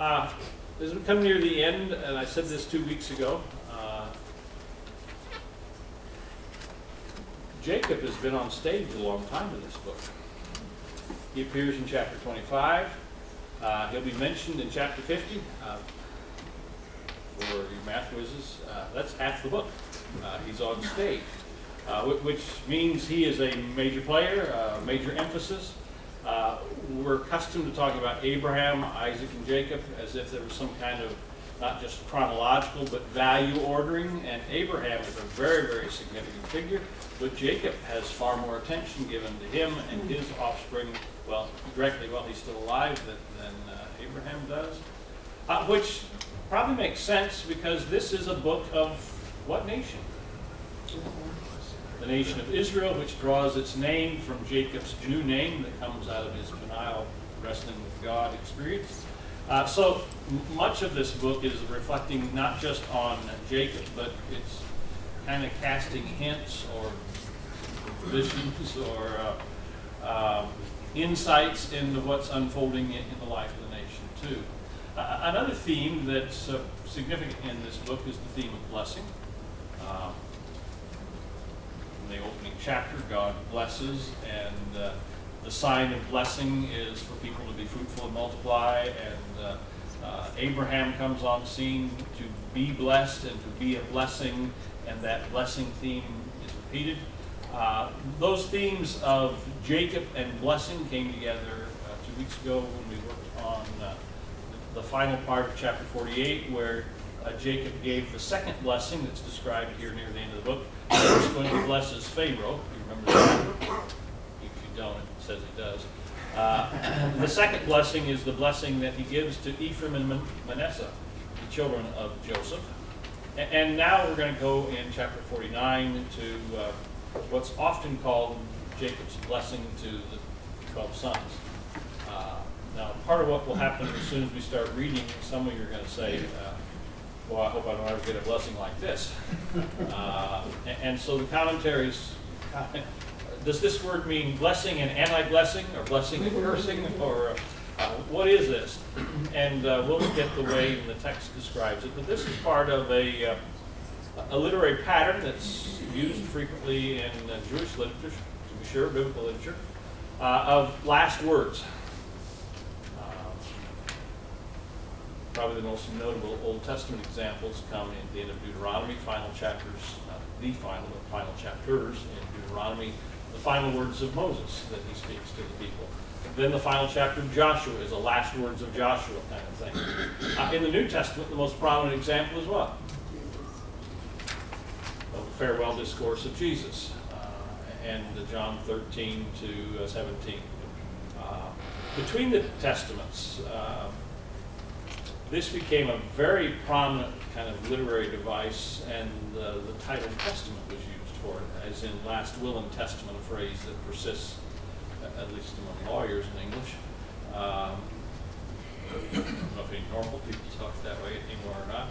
As we come near the end, and I said this 2 weeks ago, Jacob has been on stage a long time in this book. He appears in chapter 25. He'll be mentioned in chapter 50. For your math whizzes, that's half the book. He's on stage, which means he is a major player, major emphasis. We're accustomed to talking about Abraham, Isaac, and Jacob as if there was some kind of not just chronological but value ordering, and Abraham is a very, very significant figure, but Jacob has far more attention given to him and his offspring, well, directly while he's still alive than Abraham does, which probably makes sense because this is a book of what nation? The nation of Israel, which draws its name from Jacob's new name that comes out of his Peniel wrestling with God experience. So much of this book is reflecting not just on Jacob, but it's kind of casting hints or visions or insights into what's unfolding in the life of the nation too. Another theme that's significant in this book is the theme of blessing. In the opening chapter, God blesses, and the sign of blessing is for people to be fruitful and multiply, and Abraham comes on scene to be blessed and to be a blessing, and that blessing theme is repeated. Those themes of Jacob and blessing came together 2 weeks ago when we worked on the final part of chapter 48, where Jacob gave the second blessing that's described here near the end of the book. He's going to bless his Pharaoh. You remember that? If you don't, it says he does. The second blessing is the blessing that he gives to Ephraim and Manasseh, the children of Joseph. And now we're going to go in chapter 49 to what's often called Jacob's blessing to the 12 sons. Now, part of what will happen as soon as we start reading, some of you are going to say, well, I hope I don't ever get a blessing like this. And so the commentaries, does this word mean blessing and anti-blessing, or blessing and cursing, or what is this? And we'll look at the way the text describes it. But this is part of a literary pattern that's used frequently in Jewish literature, to be sure, biblical literature, of last words. Probably the most notable Old Testament examples come in the end of Deuteronomy, final chapters, the final chapters in Deuteronomy, the final words of Moses that he speaks to the people. Then the final chapter of Joshua is the last words of Joshua kind of thing. In the New Testament, the most prominent example is what? Of the farewell discourse of Jesus, and John 13 to 17. Between the Testaments, this became a very prominent kind of literary device, and the title Testament was used for it, as in last will and testament, a phrase that persists, at least among lawyers in English. I don't know if any normal people talk that way anymore or not.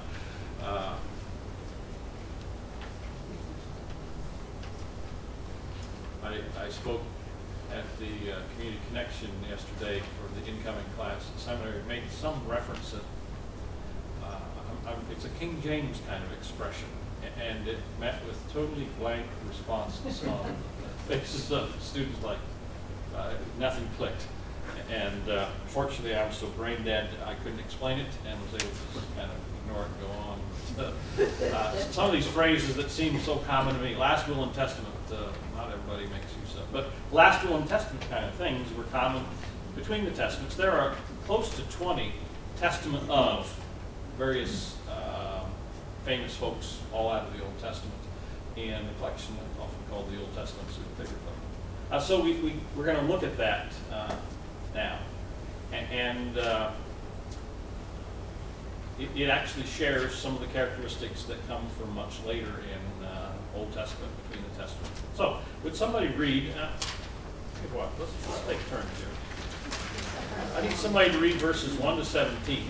I spoke at the Community Connection yesterday for the incoming class at seminary, made some reference that it's a King James kind of expression, and it met with totally blank responses on the faces of students, like nothing clicked. And fortunately, I was so brain dead I couldn't explain it, and was able to just kind of ignore it and go on. Some of these phrases that seem so common to me, last will and testament, not everybody makes use of, but last will and testament kind of things were common between the testaments. There are close to 20 testament of various famous folks, all out of the Old Testament, in a collection often called the Old Testament Pseudepigrapha. So we're going to look at that now. And it actually shares some of the characteristics that come from much later in Old Testament, between the Testaments. So, would somebody read, let's take turns here. I need somebody to read verses 1 to 17.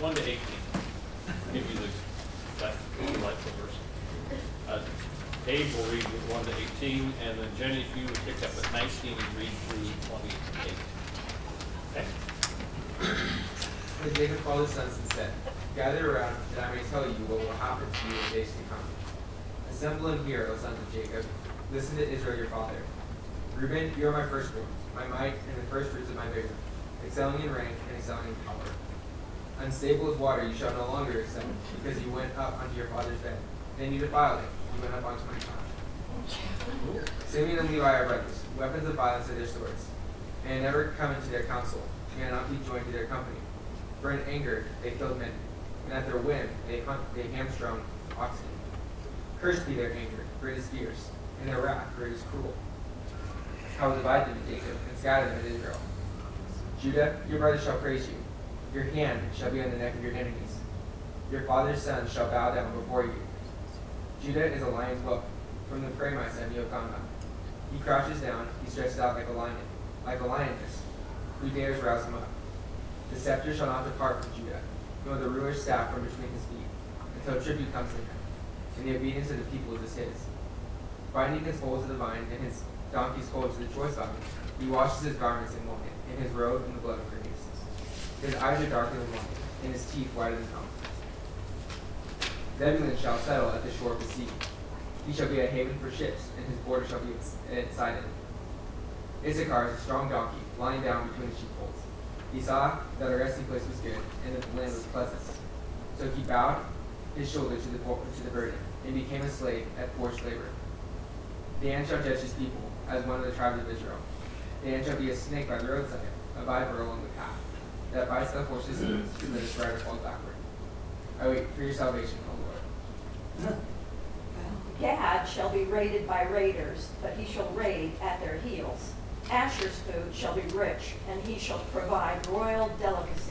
1 to 18. Give you that delightful verse. Abe will read 1 to 18, and then Jenny, if you would pick up at 19 and read through 28. Okay. Then Jacob called his sons and said, "Gather around, that I may tell you what will happen to you in days to come. Assemble and hear, O sons of Jacob. Listen to Israel your father. Reuben, you are my firstborn, my might, and the first fruits of my vigor, excelling in rank and excelling in power. Unstable as water you shall no longer excel, because you went up unto your father's bed. Then you defiled it, you went up onto my child. Simeon and Levi are brothers, weapons of violence are their swords. May I never come into their counsel, may I not be joined to their company. For in anger they killed men, and at their whim they hamstrung oxen. Cursed be their anger, for it is fierce, and their wrath, for it is cruel. I will divide them in Jacob, and scatter them in Israel. Judah, your brothers shall praise you. Your hand shall be on the neck of your enemies. Your father's sons shall bow down before you. Judah is a lion's whelp. From the prey mice have you have gone up. He crouches down, he stretches out like a lion, like a lioness. Who dares rouse him up? The scepter shall not depart from Judah, nor the ruler's staff from between his feet, until tribute comes to him, and the obedience of the people is his. Binding his foals to the vine, and his donkey's foal to the choice vine, he washes his garments in wine, and his robe in the blood of graves. His eyes are darker than wine, and his teeth whiter than milk. Zebulun shall settle at the shore of the sea. He shall be a haven for ships, and his border shall be inside it. Issachar is a strong donkey, lying down between the sheepfolds. He saw that a resting place was good, and that the land was pleasant. So he bowed his shoulder to the burden, and became a slave at forced labor. Dan shall judge his people, as one of the tribes of Israel. Dan shall be a snake by the roadside, a viper along the path, that bites the horse's hooves, so that its rider falls backward. I wait for your salvation, O Lord. Gad shall be raided by raiders, but he shall raid at their heels. Asher's food shall be rich, and he shall provide royal delicacies.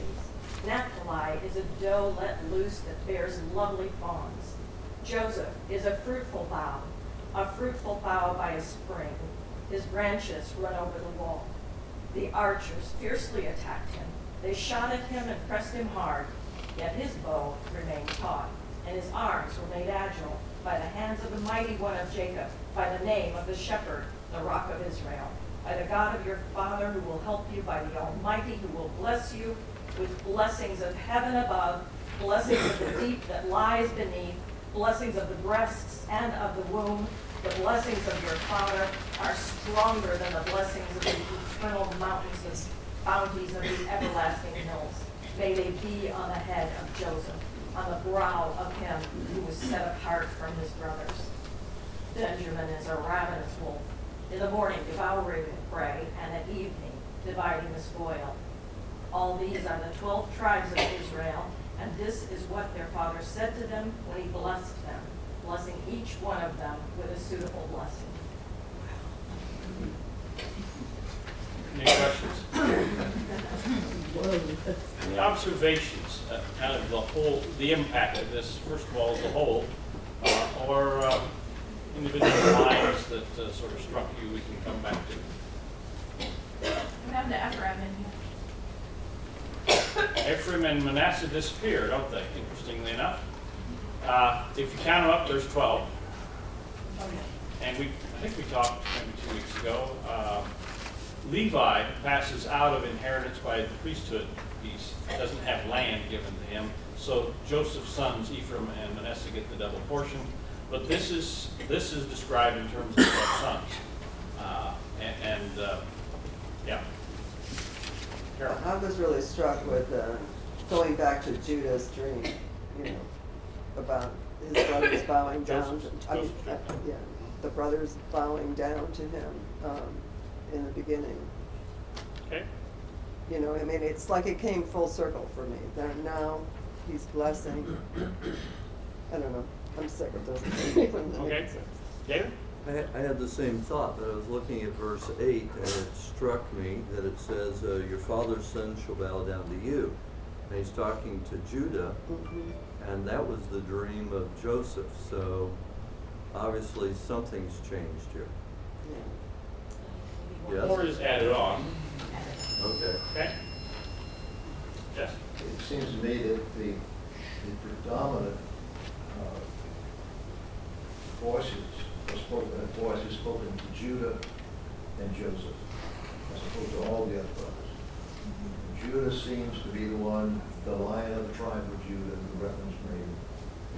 Naphtali is a doe let loose that bears lovely fawns. Joseph is a fruitful bough by a spring. His branches run over the wall. The archers fiercely attacked him. They shot at him and pressed him hard, yet his bow remained taut, and his arms were made agile by the hands of the mighty one of Jacob, by the name of the shepherd, the rock of Israel, by the God of your father who will help you, by the Almighty who will bless you with blessings of heaven above, blessings of the deep that lies beneath, blessings of the breasts and of the womb. The blessings of your father are stronger than the blessings of the eternal mountains and bounties of the everlasting hills. May they be on the head of Joseph, on the brow of him who was set apart from his brothers. Benjamin is a ravenous wolf, in the morning devouring the prey, and at evening dividing the spoil. All these are the 12 tribes of Israel, and this is what their father said to them when he blessed them, blessing each one of them with a suitable blessing. Any questions? Any observations, kind of the impact of this, first of all, as a whole, or individual lines that sort of struck you we can come back to? What happened to Ephraim in here? Ephraim and Manasseh disappear, don't they, interestingly enough? If you count them up, there's 12. Oh, yeah. And I think we talked maybe 2 weeks ago. Levi passes out of inheritance by the priesthood. He doesn't have land given to him. So Joseph's sons, Ephraim and Manasseh, get the double portion. But this is described in terms of 12 sons. Yeah. Carol. I was really struck with going back to Judah's dream, about his brothers bowing down. Joseph's The brothers bowing down to him in the beginning. Okay. It's like it came full circle for me. That now he's blessing. I don't know. I'm sick of those. Okay. David? I had the same thought, but I was looking at verse 8, and it struck me that it says, your father's son shall bow down to you. And he's talking to Judah, and that was the dream of Joseph. So obviously something's changed here. Yes? More is added on. Okay. Okay. Yes? It seems to me that the predominant voice is spoken to Judah and Joseph, as opposed to all the other brothers. Judah seems to be the one, the Lion of the tribe of Judah, the reference made in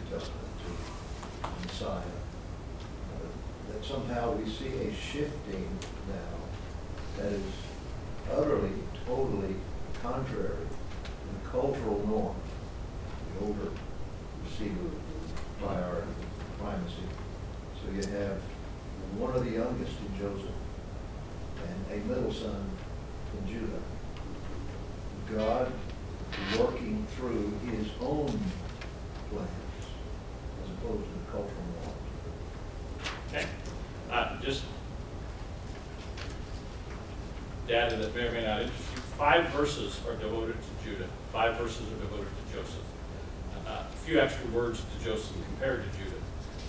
the Testament to Messiah. That somehow we see a shifting now that is utterly, totally contrary to the cultural norm, the older received by our primacy. So you have one of the youngest in Joseph and a middle son in Judah. God working through his own plans as opposed to the cultural norms. Okay, just data that may or may not interest you. 5 verses are devoted to Judah. 5 verses are devoted to Joseph. A few extra words to Joseph compared to Judah,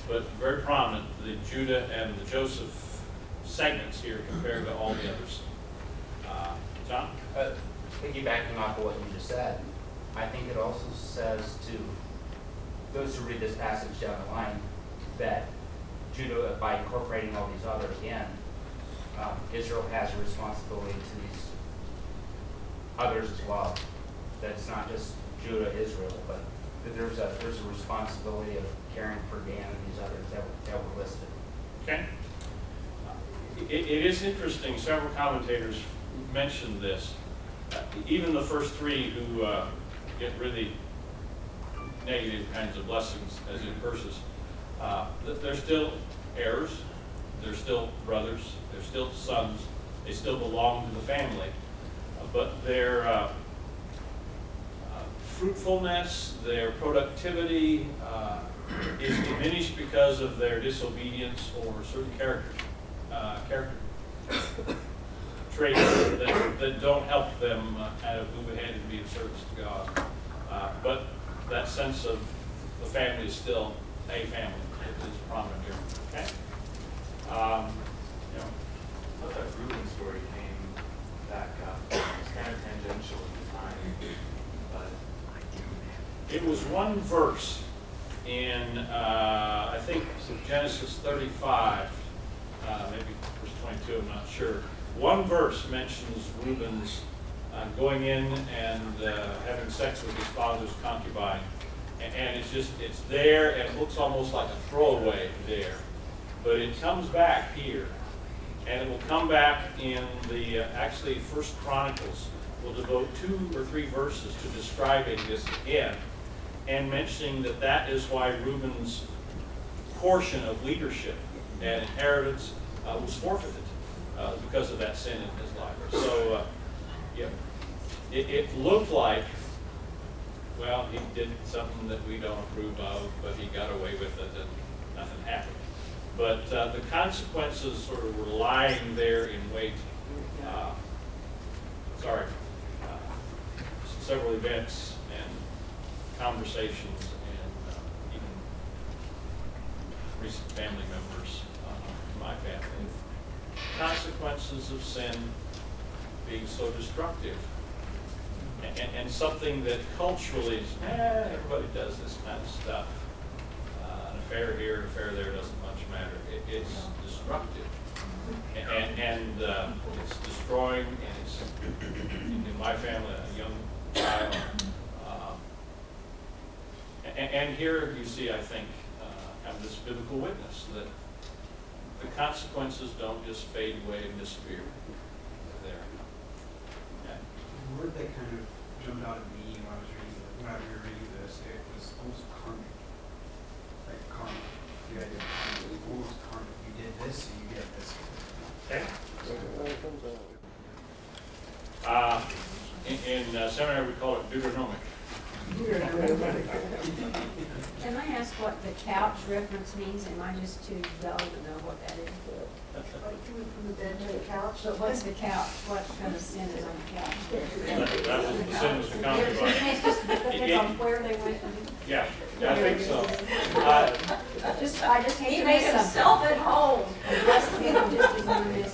but very prominent, the Judah and the Joseph segments here compared to all the others. John? Piggybacking off of what you just said, I think it also says to those who read this passage down the line that Judah, by incorporating all these others in, Israel has a responsibility to these others as well. That it's not just Judah, Israel, but that there's a responsibility of caring for Dan and these others that were listed. Okay. It is interesting, several commentators mentioned this. Even the first 3 who get really negative kinds of blessings, as in curses, they're still heirs, they're still brothers, they're still sons, they still belong to the family, but their fruitfulness, their productivity is diminished because of their disobedience or certain character traits that don't help them kind of move ahead and be of service to God. But that sense of the family is still a family. It is prominent here. Okay? I thought that Reuben story came back up. It was kind of tangential at the time, but it was one verse in, I think, Genesis 35, maybe verse 22, I'm not sure. One verse mentions Reuben's going in and having sex with his father's concubine. And it's there, and it looks almost like a throwaway there. But it comes back here. And it will come back in the, actually, First Chronicles will devote 2 or 3 verses to describing this again and mentioning that that is why Reuben's portion of leadership and inheritance was forfeited because of that sin in his life. So, yeah, it looked like, well, he did something that we don't approve of, but he got away with it and nothing happened. But the consequences sort of were lying there in wait. Several events and conversations and even recent family members in my family. Consequences of sin being so destructive. And something that culturally is, everybody does this kind of stuff. An affair here, an affair there doesn't much matter. It's destructive. And it's destroying, and it's, in my family, a young child. And here you see, I think, have this biblical witness that the consequences don't just fade away and disappear. They're there. Okay. The word that kind of jumped out at me when we were reading this, it was almost karmic. Like karma. The idea of almost karmic. You did this, so you get this. Okay. In seminary, we call it Deuteronomic. Can I ask what the couch reference means? Am I just too dull to know what that is? Coming from the bed to the couch. But what's the couch? What kind of sin is on the couch? That was the sin was the concubine. It's just depends on where they went. Yeah, I think so. I just hate He to made miss himself something. at home. Just ignore this.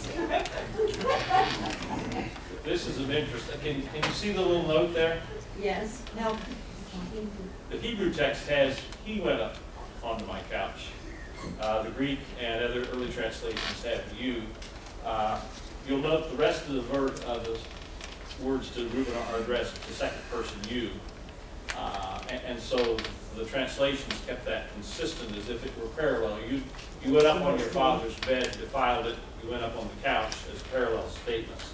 This is of interest. Can you see the little note there? Yes. No. The Hebrew text has, he went up onto my couch. The Greek and other early translations have you. You'll note the rest of the words to Reuben are addressed to second person you. And so the translations kept that consistent as if it were parallel. You went up on your father's bed, defiled it, you went up on the couch as parallel statements.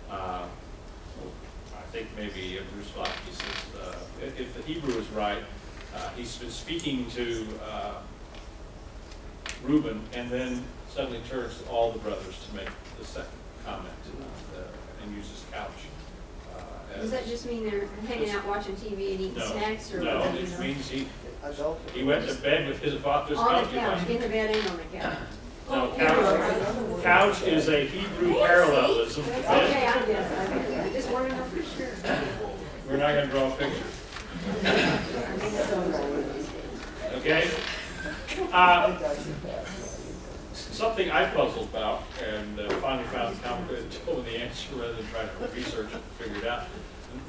I think maybe Bruce Vosky says, if the Hebrew is right, he's been speaking to Reuben and then suddenly turns to all the brothers to make the second comment and uses couch. Does that just mean they're hanging out watching TV and eating snacks, or No, what does it that means Adult. he went to bed with his father's On the concubine. couch, in the bed and on the couch. No, couch is a Hebrew parallelism. to Okay, bed. I get it. I just want to know for sure. We're not gonna draw a picture, okay? Something I puzzled about and finally found told me the answer rather than trying to research it and figure it out.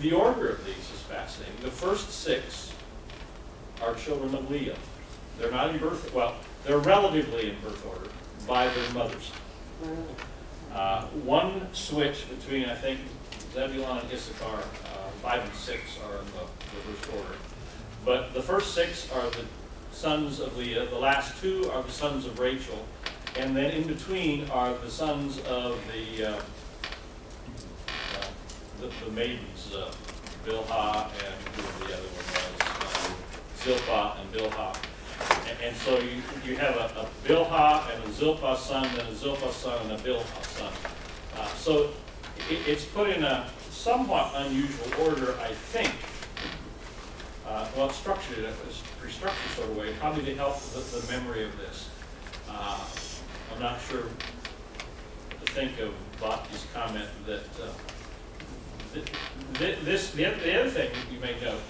The order of these is fascinating. The first 6 are children of Leah. They're not in birth, well, they're relatively in birth order by their mothers. One switch between, I think, Zebulun and Issachar, 5 and 6 are in the reverse order. But the first 6 are the sons of Leah, the last 2 are the sons of Rachel, and then in between are the sons of the maidens, Bilhah and who the other one was, Zilpah and Bilhah. And so you have a Bilhah and a Zilpah son, and a Zilpah son and a Bilhah son. So it's put in a somewhat unusual order, I think. Well, it's structured in a pretty structured sort of way, probably to help the memory of this. I'm not sure what to think of Bhakti's comment that the other thing you may note,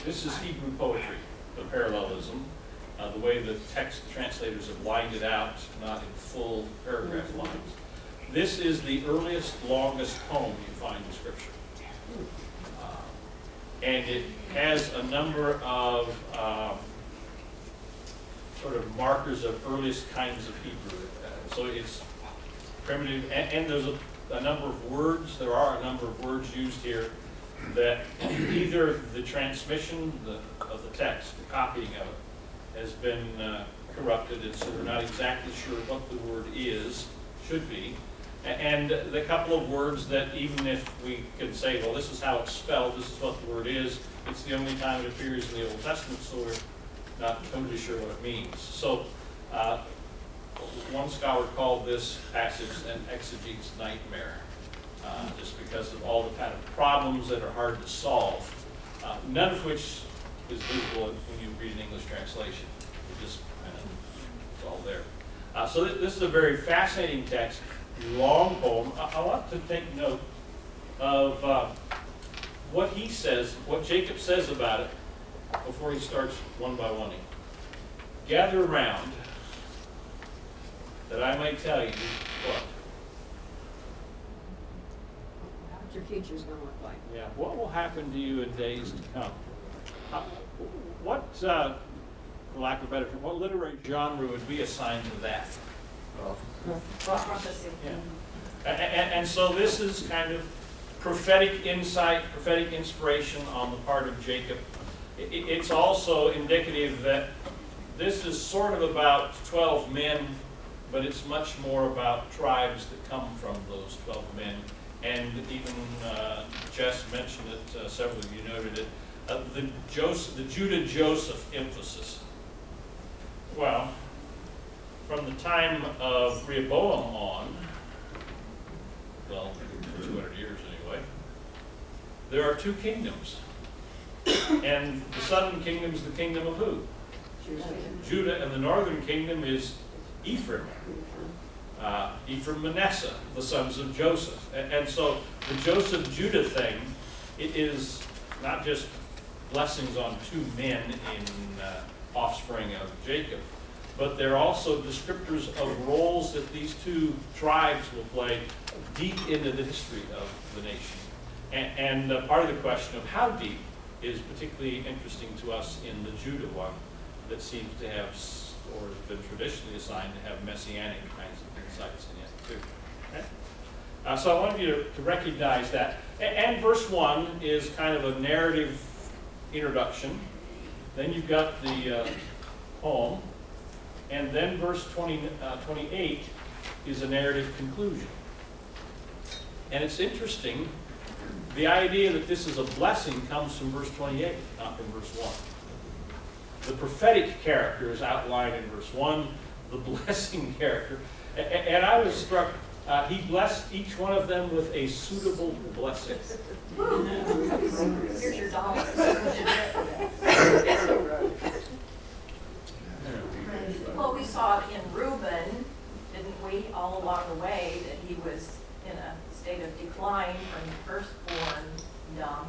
this is Hebrew poetry, the parallelism, the way the text translators have lined it out, not in full paragraph lines. This is the earliest, longest poem you find in Scripture. And it has a number of sort of markers of earliest kinds of Hebrew. So it's primitive, and there's a number of words, there are a number of words used here that either the transmission of the text, the copying of it, has been corrupted, and so we're not exactly sure what the word should be. And the couple of words that even if we could say, well, this is how it's spelled, this is what the word is, it's the only time it appears in the Old Testament, so we're not totally sure what it means. So one scholar called this passage an exegete's nightmare, just because of all the kind of problems that are hard to solve, none of which is visible when you read an English translation. It just kind of, it's all there. So this is a very fascinating text. Long poem. I want to take note of what he says, what Jacob says about it before he starts one by one. Gather around that I may tell you what? What your future's gonna look like. Yeah, what will happen to you in days to come? What, for lack of a better term, what literary genre would we assign to that? Prophecy. Yeah. And so this is kind of prophetic insight, prophetic inspiration on the part of Jacob. It's also indicative that this is sort of about 12 men, but it's much more about tribes that come from those 12 men. And even Jess mentioned it, several of you noted it, the Judah-Joseph emphasis. Well, from the time of Rehoboam on, well, 200 years anyway, there are 2 kingdoms. And the southern kingdom is the kingdom of who? Judah, and the northern kingdom is Ephraim. Ephraim, Manasseh, the sons of Joseph. And so the Joseph-Judah thing, it is not just blessings on 2 men in offspring of Jacob, but they're also descriptors of roles that these 2 tribes will play deep into the history of the nation. And part of the question of how deep is particularly interesting to us in the Judah one, that seems to have, or has been traditionally assigned to have messianic kinds of insights in it too. Okay? So I wanted you to recognize that. And verse 1 is kind of a narrative introduction. Then you've got the poem. And then verse 28 is a narrative conclusion. And it's interesting, the idea that this is a blessing comes from verse 28, not from verse 1. The prophetic character is outlined in verse 1, the blessing character. And I was struck, he blessed each one of them with a suitable blessing. Here's your dollar. Well, we saw it in Reuben, didn't we, all along the way, that he was in a state of decline from firstborn dumb.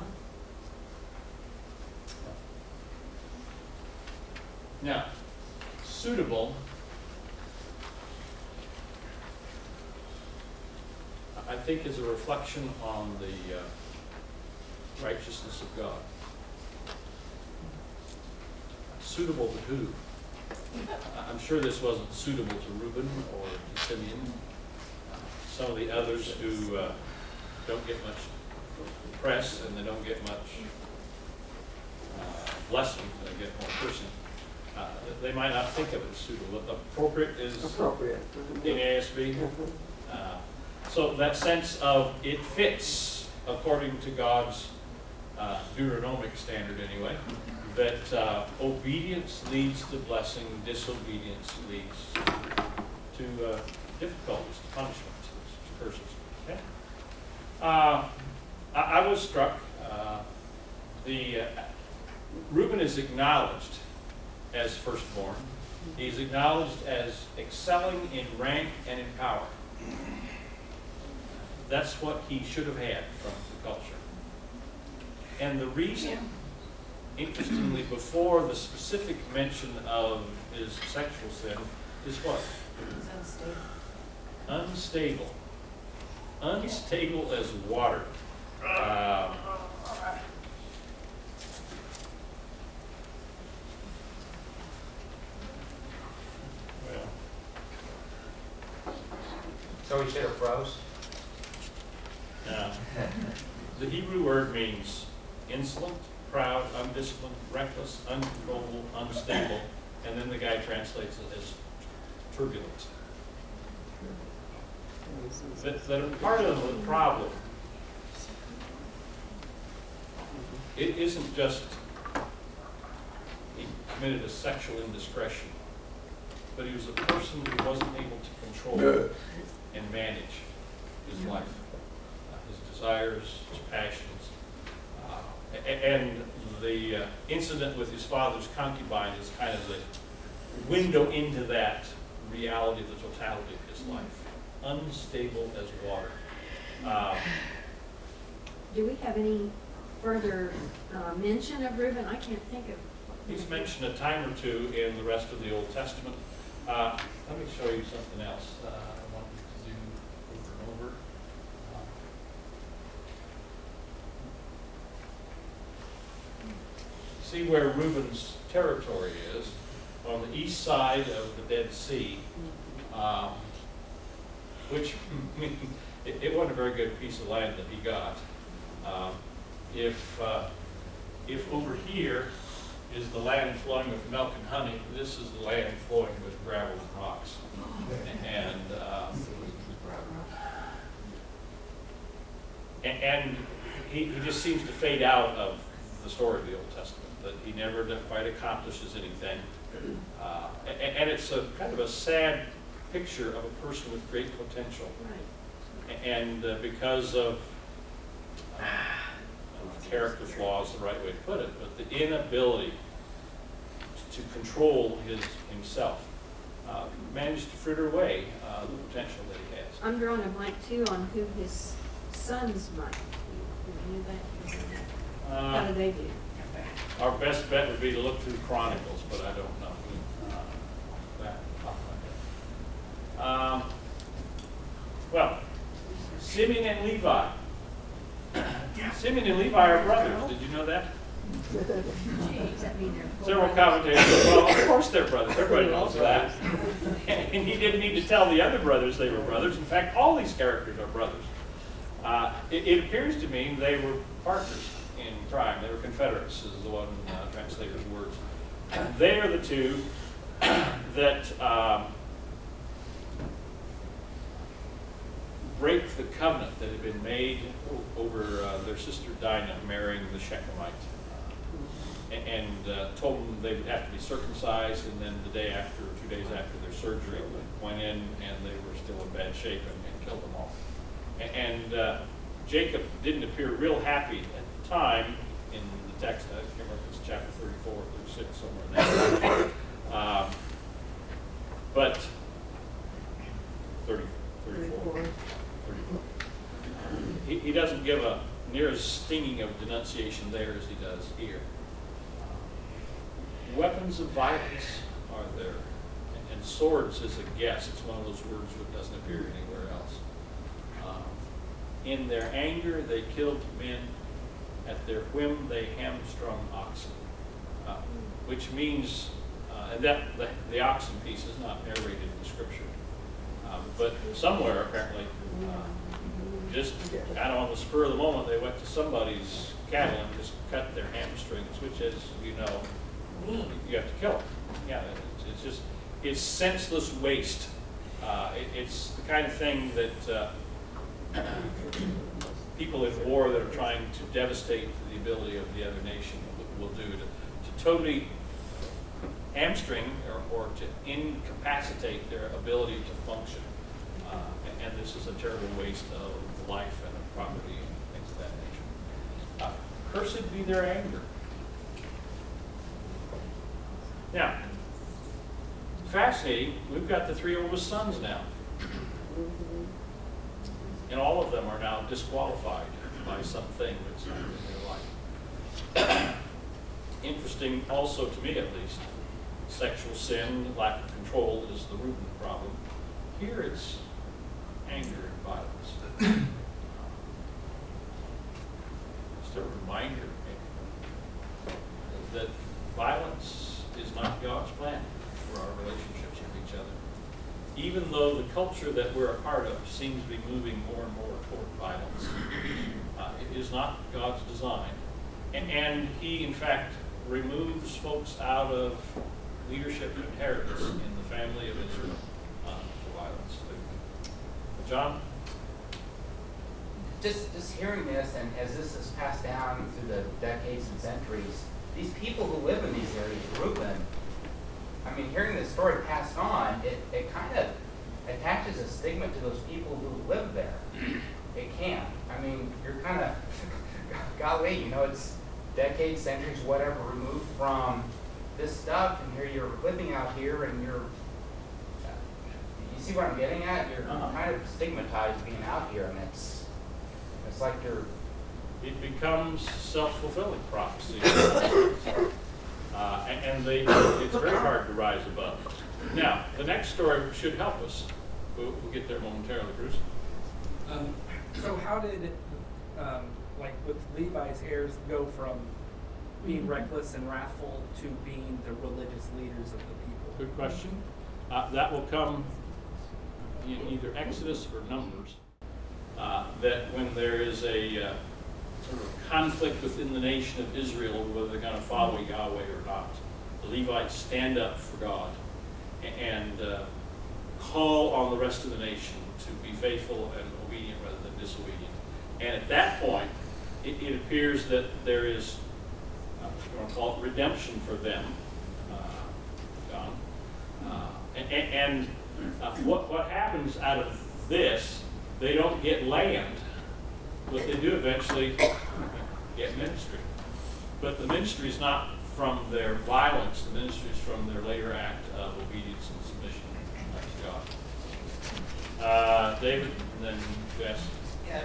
Now, suitable, I think, is a reflection on the righteousness of God. Suitable to who? I'm sure this wasn't suitable to Reuben or to Simeon. Some of the others who don't get much press and they don't get much blessing, they get more cursing. They might not think of it as suitable. Appropriate is Appropriate. in ASB. So that sense of it fits according to God's Deuteronomic standard anyway, that obedience leads to blessing, disobedience leads to difficulties, to punishments, to curses. Okay? I was struck, Reuben is acknowledged as firstborn. He's acknowledged as excelling in rank and in power. That's what he should have had from the culture. And the reason, interestingly, before the specific mention of his sexual sin is what? It's Unstable. unstable. Unstable as water. Well, So he should have froze? the Hebrew word means insolent, proud, undisciplined, reckless, uncontrollable, unstable, and then the guy translates it as turbulent. That are part of the problem. It isn't just he committed a sexual indiscretion, but he was a person who wasn't able to control and manage his life, his desires, his passions. And the incident with his father's concubine is kind of the window into that reality, the totality of his life. Unstable as water. Do we have any further mention of Reuben? I can't think of. He's mentioned a time or two in the rest of the Old Testament. Let me show you something else I want you to do over and over. See where Reuben's territory is on the east side of the Dead Sea, which it wasn't a very good piece of land that he got. If over here is the land flowing with milk and honey, this is the land flowing with gravel and rocks. And he just seems to fade out of the story of the Old Testament, that he never quite accomplishes anything. And it's a kind of a sad picture of a person with great potential. Right. And because of character flaws, the right way to put it, but the inability to control himself, managed to fritter away the potential that he has. I'm drawing a blank too on who his sons might be. You knew that? How do they do? Our best bet would be to look through Chronicles, but I don't know that off my head. Well, Simeon and Levi. Simeon and Levi are brothers. Did you know that? Does that mean they're Several commentators say, well, of course they're brothers. Everybody knows that. And he didn't need to tell the other brothers they were brothers. In fact, all these characters are brothers. It appears to me they were partners in crime. They were Confederates, is the one translator's words. They are the two that break the covenant that had been made over their sister Dinah marrying the Shechemite, and told them they would have to be circumcised, and then the day after, or 2 days after their surgery, went in and they were still in bad shape and killed them all. And Jacob didn't appear real happy at the time in the text. I can't remember if it's chapter 34 or 36, somewhere in there. But 34. He doesn't give a near as stinging of denunciation there as he does here. Weapons of violence are there, and swords is a guess. It's one of those words that doesn't appear anywhere else. In their anger, they killed men. At their whim, they hamstrung oxen, which means, and that the oxen piece is not narrated in the scripture, but somewhere apparently, just kind of on the spur of the moment, they went to somebody's cattle and just cut their hamstrings, which, as you know, you have to kill them. Yeah, it's senseless waste. It's the kind of thing that people in war that are trying to devastate the ability of the other nation will do to totally hamstring or to incapacitate their ability to function. And this is a terrible waste of life and of property and things of that nature. Cursed be their anger. Now, fascinating, we've got the 3 oldest sons now. And all of them are now disqualified by something that's happened in their life. Interesting also to me at least, sexual sin, lack of control is the root of the problem. Here it's anger and violence. Just a reminder that violence is not God's plan for our relationships with each other. Even though the culture that we're a part of seems to be moving more and more toward violence, it is not God's design. And He, in fact, removes folks out of leadership and inheritance in the family of Israel for violence. John? Just hearing this, and as this is passed down through the decades and centuries, these people who live in these areas, Reuben, I mean, hearing this story passed on, it kind of attaches a stigma to those people who live there. It can. I mean, you're kind of, golly, you know, it's decades, centuries, whatever, removed from this stuff, and here you're living out here, and you see what I'm getting at? You're kind of stigmatized being out here, and it's like you're... It becomes self-fulfilling prophecy. It's very hard to rise above. Now, the next story should help us. We'll get there momentarily, Bruce. So how did, like with Levi's heirs, go from being reckless and wrathful to being the religious leaders of the people? Good question. That will come in either Exodus or Numbers. That when there is a sort of conflict within the nation of Israel over whether they're going to follow Yahweh or not, the Levites stand up for God and call on the rest of the nation to be faithful and obedient rather than disobedient. And at that point, it appears that there is, we're going to call it redemption for them, John. What happens out of this, they don't get land, but they do eventually get ministry. But the ministry is not from their violence, the ministry is from their later act of obedience and submission to God. David, and then Jess. Yeah,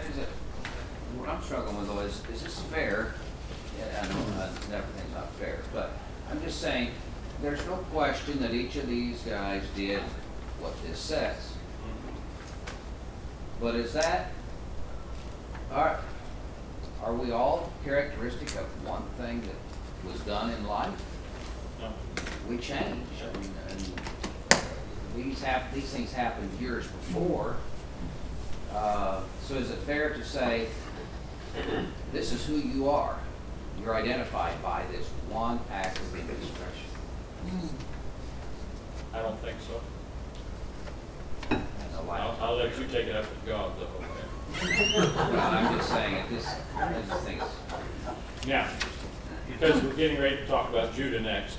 what I'm struggling with though is this fair? Yeah, I know everything's not fair, but I'm just saying, there's no question that each of these guys did what this says. But is that, are we all characteristic of one thing that was done in life? No. We change. I mean, and these things happened years before. So is it fair to say, this is who you are? You're identified by this one act of indiscretion. I don't think so. And the life- I'll let you take it up with God, though, okay? Well, I'm just saying, I just think it's, Now, because we're getting ready to talk about Judah next,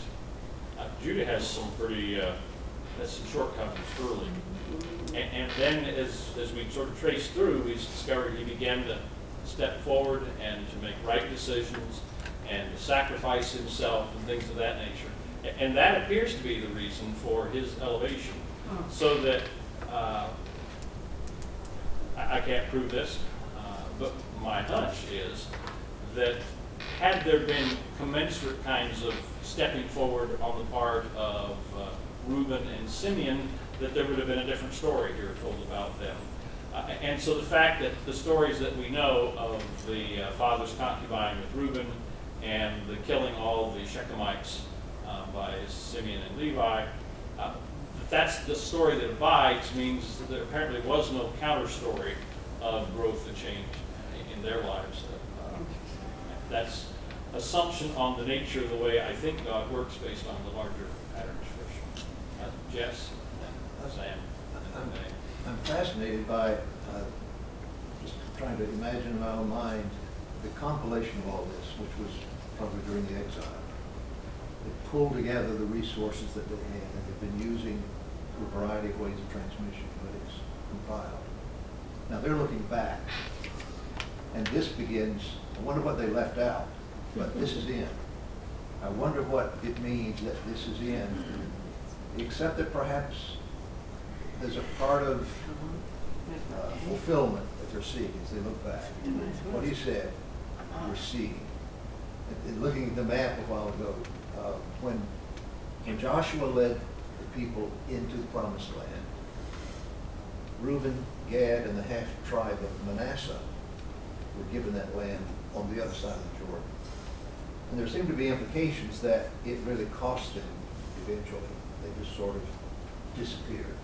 Judah has some pretty, has some shortcomings early. And then as we sort of trace through, we discovered he began to step forward and to make right decisions and to sacrifice himself and things of that nature. And that appears to be the reason for his elevation. So that, I can't prove this, but my hunch is that had there been commensurate kinds of stepping forward on the part of Reuben and Simeon, that there would have been a different story here told about them. And so the fact that the stories that we know of the father's concubine with Reuben and the killing all the Shechemites by Simeon and Levi, that's the story that abides, means that there apparently was no counter story of growth and change in their lives. That's assumption on the nature of the way I think God works based on the larger pattern of Scripture. Jess and Sam. I'm fascinated by just trying to imagine in my own mind the compilation of all this, which was probably during the exile. They pulled together the resources that they had and they've been using a variety of ways of transmission, but it's compiled. Now they're looking back, and this begins, I wonder what they left out, but this is in. I wonder what it means that this is in, except that perhaps there's a part of fulfillment that they're seeing as they look back. What he said, we're seeing. And looking at the map a while ago, when Joshua led the people into the promised land, Reuben, Gad, and the half tribe of Manasseh were given that land on the other side of the Jordan. And there seem to be implications that it really cost them eventually. They just sort of disappeared,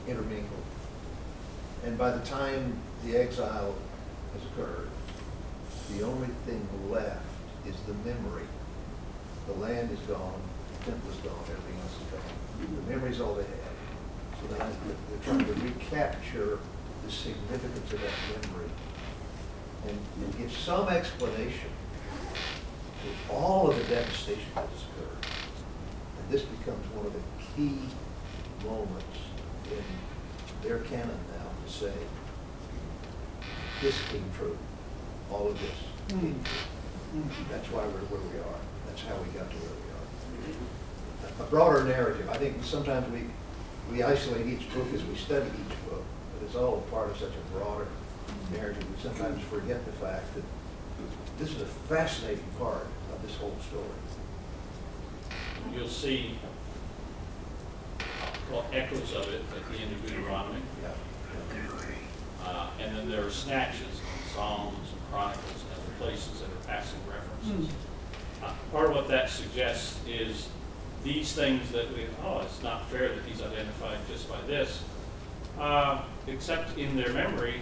intermingled. And by the time the exile has occurred, the only thing left is the memory. The land is gone, the temple is gone, everything else is gone. The memory's all they have. So they're trying to recapture the significance of that memory and give some explanation to all of the devastation that has occurred. And this becomes one of the key moments in their canon now to say, this came true. All of this came true. That's why we're where we are. That's how we got to where we are. A broader narrative. I think sometimes we isolate each book as we study each book, but it's all part of such a broader narrative. We sometimes forget the fact that this is a fascinating part of this whole story. You'll see echoes of it at the end of Deuteronomy. Yeah. And then there are snatches in Psalms and Chronicles and other places that are passing references. Part of what that suggests is these things that it's not fair that he's identified just by this, except in their memory,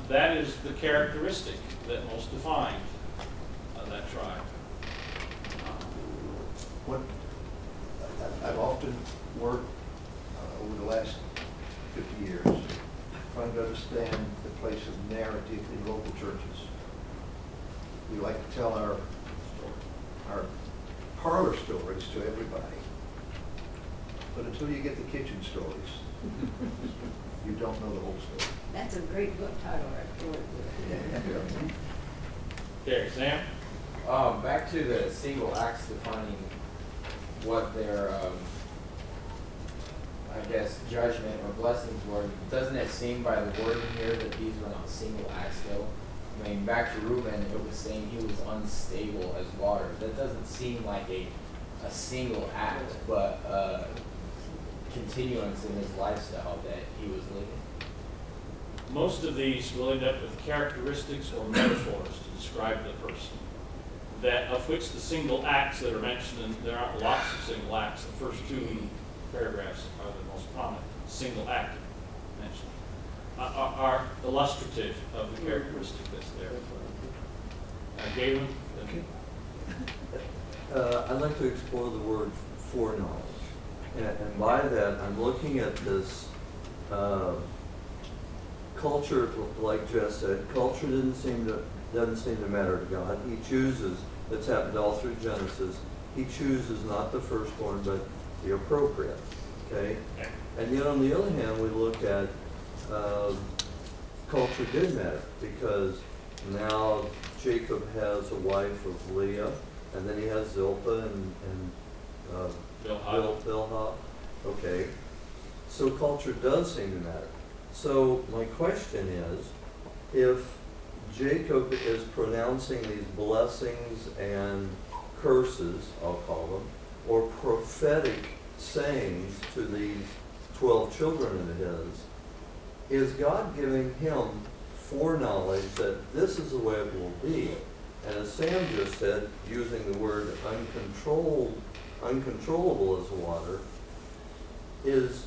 that is the characteristic that most defined that tribe. What I've often worked over the last 50 years trying to understand the place of narrative in local churches. We like to tell our parlor stories to everybody, but until you get the kitchen stories, you don't know the whole story. That's a great book title right there. Okay, Sam? Back to the single acts defining what their, I guess, judgment or blessings were. Doesn't it seem by the wording here that these were not single acts though? I mean, back to Reuben, it was saying he was unstable as water. That doesn't seem like a single act, but continuance in his lifestyle that he was living. Most of these will end up with characteristics or metaphors to describe the person, that of which the single acts that are mentioned, and there aren't lots of single acts, the first two paragraphs are the most prominent, single act. mentioned, are illustrative of the characteristic that's there. Galen? I'd like to explore the word foreknowledge. And by that, I'm looking at this culture, like Jess said, culture doesn't seem to matter to God. He chooses, that's happened all through Genesis, he chooses not the firstborn, but the appropriate, okay? And yet on the other hand, we look at culture did matter, because now Jacob has a wife of Leah, and then he has Zilpah and Bilhah. Okay, so culture does seem to matter. So my question is, if Jacob is pronouncing these blessings and curses, I'll call them, or prophetic sayings to these 12 children of his, is God giving him foreknowledge that this is the way it will be? And as Sam just said, using the word uncontrollable as water, is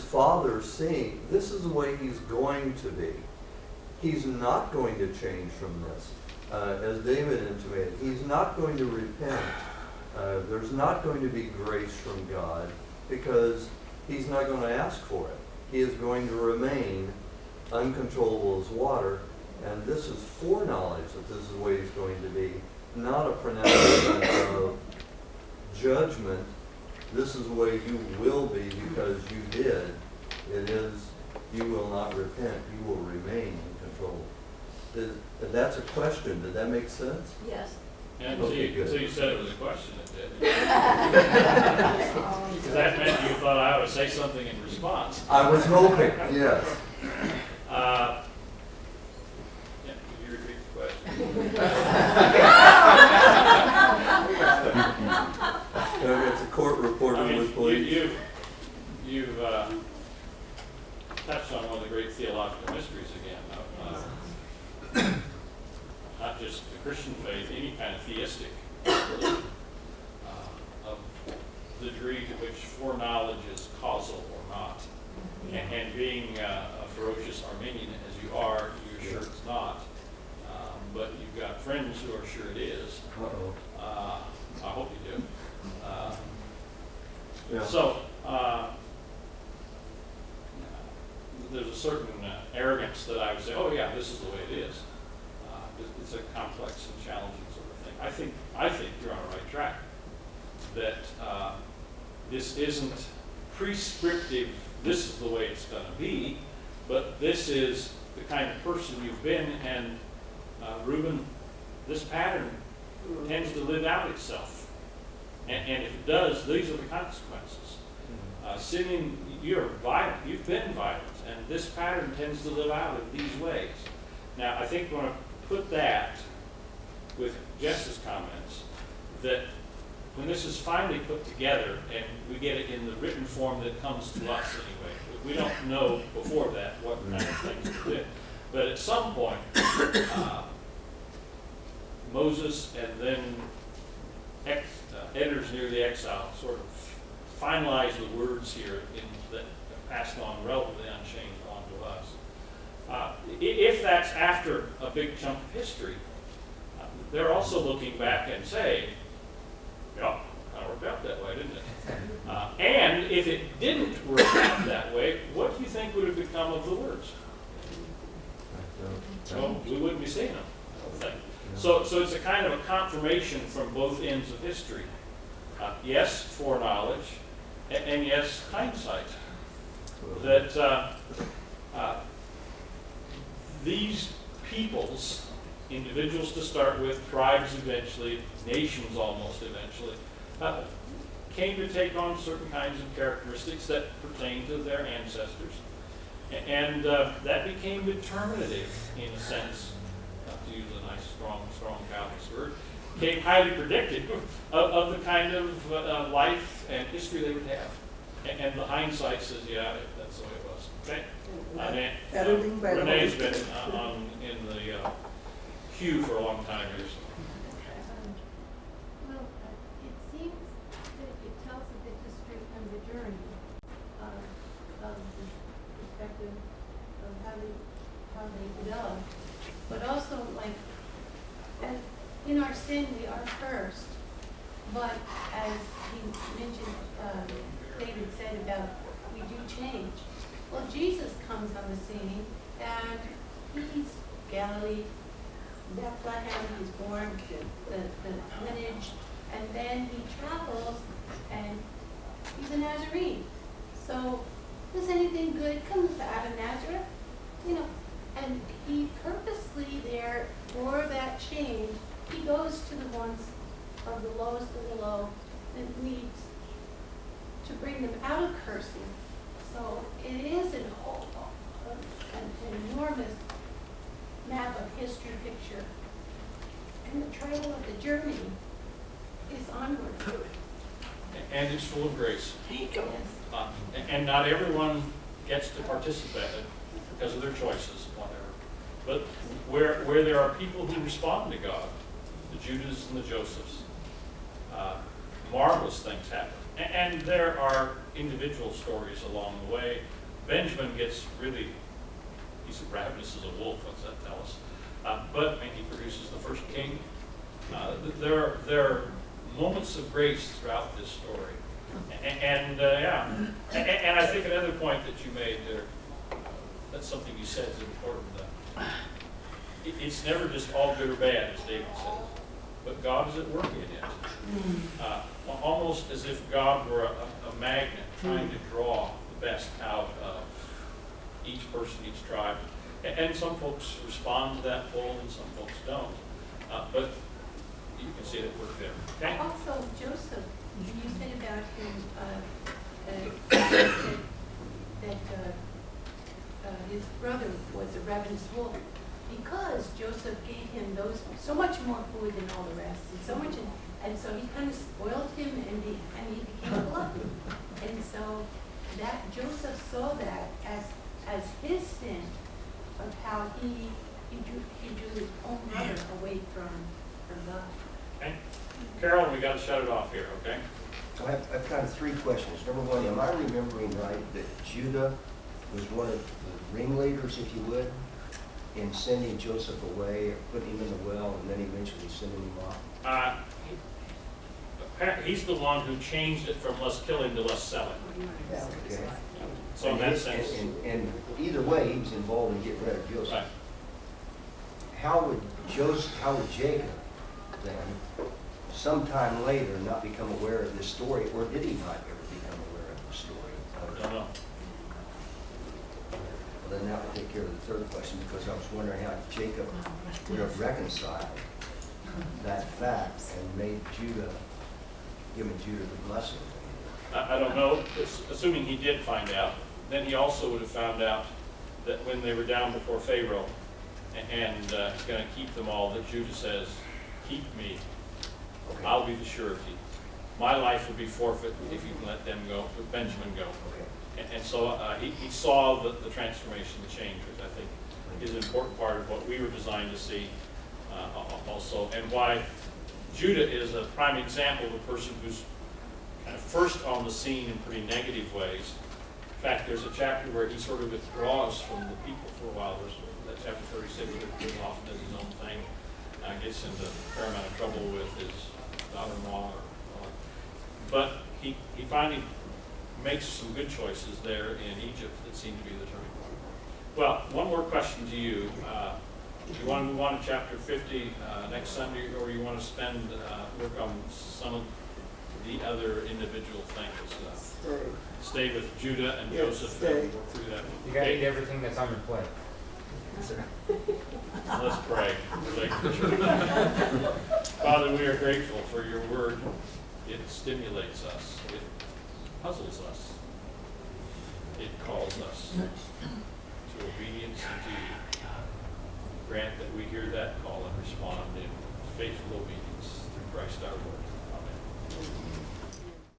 Father seeing this is the way he's going to be. He's not going to change from this. As David intimated, he's not going to repent. There's not going to be grace from God because he's not going to ask for it. He is going to remain uncontrollable as water, and this is foreknowledge that this is the way he's going to be, not a pronouncement of judgment. This is the way you will be because you did. It is, you will not repent. You will remain in control. That's a question. Did that make sense? Yes. And Okay, good. so you said it was a question, it did. That meant you thought I would say something in response. I was hoping, yes. Yeah, could you repeat the question? It's a court reporter I mean, with police. you've touched on one of the great theological mysteries again, not just the Christian faith, any kind of theistic religion, of the degree to which foreknowledge is causal or not. And being a ferocious Arminian as you are, you're sure it's not. But you've got friends who are sure it is. I hope you do. Yeah. So, there's a certain arrogance that I would say, oh yeah, this is the way it is. It's a complex and challenging sort of thing. I think you're on the right track. That this isn't prescriptive, this is the way it's going to be, but this is the kind of person you've been, and Reuben, this pattern tends to live out itself. And if it does, these are the consequences. Sinning, you're violent, you've been violent, and this pattern tends to live out in these ways. Now, I think we're going to put that with Jess's comments, that when this is finally put together, and we get it in the written form that comes to us anyway, we don't know before that what kind of things we did. But at some point, Moses and then editors near the exile sort of finalize the words here that passed on relatively unchanged on to us. If that's after a big chunk of history, they're also looking back and saying, yeah, kind of worked out that way, didn't it? And if it didn't work out that way, what do you think would have become of the words? Well, we wouldn't be seeing them, I don't think. So it's a kind of a confirmation from both ends of history. Yes, foreknowledge, and yes, hindsight. That these peoples, individuals to start with, tribes eventually, nations almost eventually, came to take on certain kinds of characteristics that pertain to their ancestors. And that became determinative, in a sense, not to use a nice, strong Calvinist word, became highly predictive of the kind of life and history they would have. And the hindsight says, yeah, that's the way it was. Okay? Editing by the Renee's way. been in the queue for a long time here. Well, it seems that it tells of the history and the journey of the perspective but as he mentioned, David said about we do change. Well, Jesus comes on the scene, and he's Galilee, Bethlehem, he's born, the lineage, and then he travels, and he's a Nazarene. So, does anything good comes out of Nazareth? You know, and he purposely there, for that change, he goes to the ones of the lowest of the low and needs to bring them out of cursing. So it is an enormous map of history picture. And the trail of the journey is onward. And it's full of grace. Yes. And not everyone gets to participate because of their choices, whatever. But where there are people who respond to God, the Judas and the Josephs, marvelous things happen. And there are individual stories along the way. Benjamin gets really, he's ravenous as a wolf, what's that tell us? But he produces the first king. There are moments of grace throughout this story. And I think another point that you made there, that's something you said is important. It's never just all good or bad, as David says, but God is at work in it. Almost as if God were a magnet trying to draw the best out of each person, each tribe. And some folks respond to that pull and some folks don't. But you can see it at work there. Okay? Also, Joseph, you said about him that his brother was a ravenous wolf, because Joseph gave him so much more food than all the rest, and so he kind of spoiled him, and he became a glutton. And so that Joseph saw that as his sin of how he drew his own brother away from God. Okay. Carol, we got to shut it off here, okay? I've kind of three questions. Number one, am I remembering right that Judah was one of the ringleaders, if you would, in sending Joseph away, or putting him in the well, and then eventually sending him off? He's the one who changed it from less killing to less selling. Yeah, okay. So in that sense. And either way, he was involved in getting rid of Joseph. Right. How would Jacob then, sometime later, not become aware of this story, or did he not ever become aware of the story? I don't know. Well, then that would take care of the third question, because I was wondering how Jacob would have reconciled that fact and made given Judah the blessing. I don't know, assuming he did find out, then he also would have found out that when they were down before Pharaoh, and he's going to keep them all, that Judah says, keep me, Okay. I'll be the surety. My life would be forfeit if you can let them go, let Benjamin go. Okay. And so he saw the transformation, the change, which I think is an important part of what we were designed to see also, and why Judah is a prime example of a person who's kind of first on the scene in pretty negative ways. In fact, there's a chapter where he sort of withdraws from the people for a while. There's that chapter 36 where he goes off and does his own thing, gets into a fair amount of trouble with his daughter-in-law. But he finally makes some good choices there in Egypt that seem to be the turning point. Well, one more question to you. You want to move on to chapter 50 next Sunday, or you want to spend work on some of the other individual things? Stay with Judah and Joseph and work through that. You gotta eat everything that's on your plate. Let's pray. Father, we are grateful for your word. It stimulates us. It puzzles us. It calls us to obedience and duty. Grant that we hear that call and respond in faithful obedience through Christ our Lord.